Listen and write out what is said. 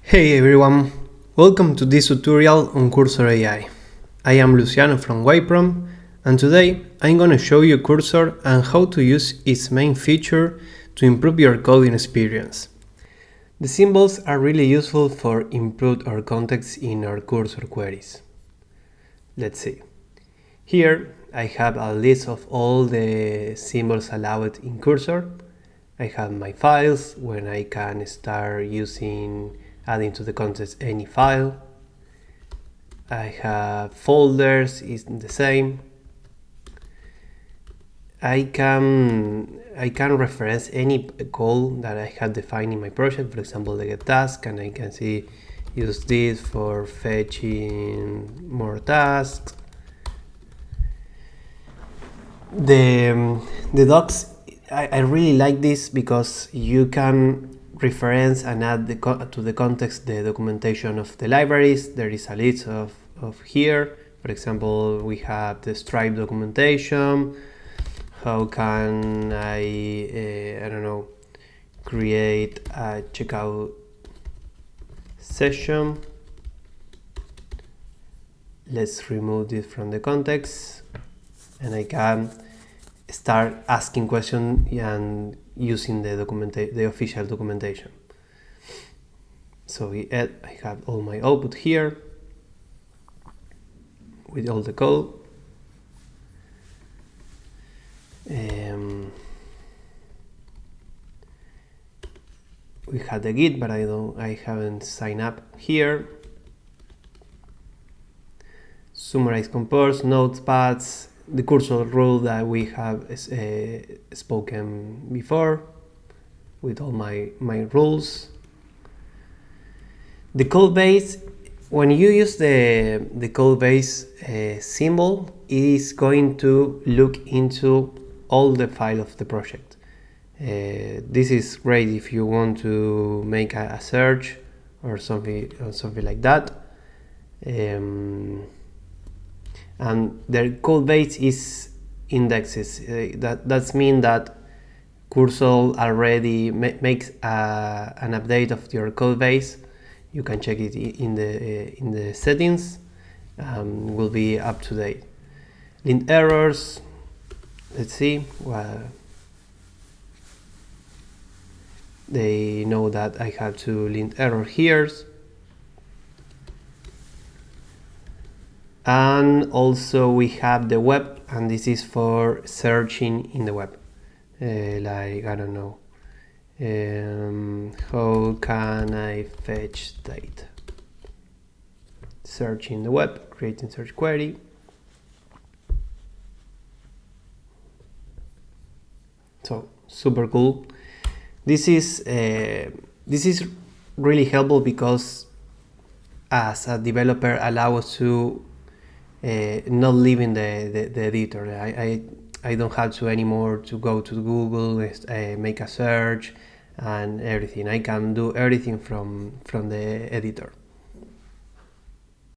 Hey everyone, welcome to this tutorial on Cursor AI. I am Luciano from Wiprom, and today I'm going to show you Cursor and how to use its main feature to improve your coding experience. The symbols are really useful for improved our context in our Cursor queries. Let's see. Here I have a list of all the symbols allowed in Cursor. I have my files when I can start adding to the context any file. I have folders, is the same. I can reference any call that I have defined in my project, for example the get task, and I can use this for fetching more tasks. The docs, I really like this because you can reference and add to the context the documentation of the libraries. There is a list of here. For example, we have the Stripe documentation. How can I don't know, create a checkout session. Let's remove this from the context, and I can start asking questions and using the official documentation. So I have all my output here with all the code. We had the Git, but I haven't signed up here. Summarize, compose, notepads, the Cursor rule that we have spoken before with all my rules. The codebase, when you use the codebase symbol, it is going to look into all the file of the project. This is great if you want to make a search or something like that. And their code base is indexes. That means that Cursor already makes an update of your code base. You can check it in the settings. Will be up to date. Lint errors. Let's see. Well, they know that I have to lint error here. And also we have the web, and this is for searching in the web. Like, I don't know, how can I fetch data? Searching the web, creating search query. So super cool. This is really helpful because as a developer allows us to not leaving the editor. I don't have to anymore to go to Google, make a search and everything. I can do everything from the editor.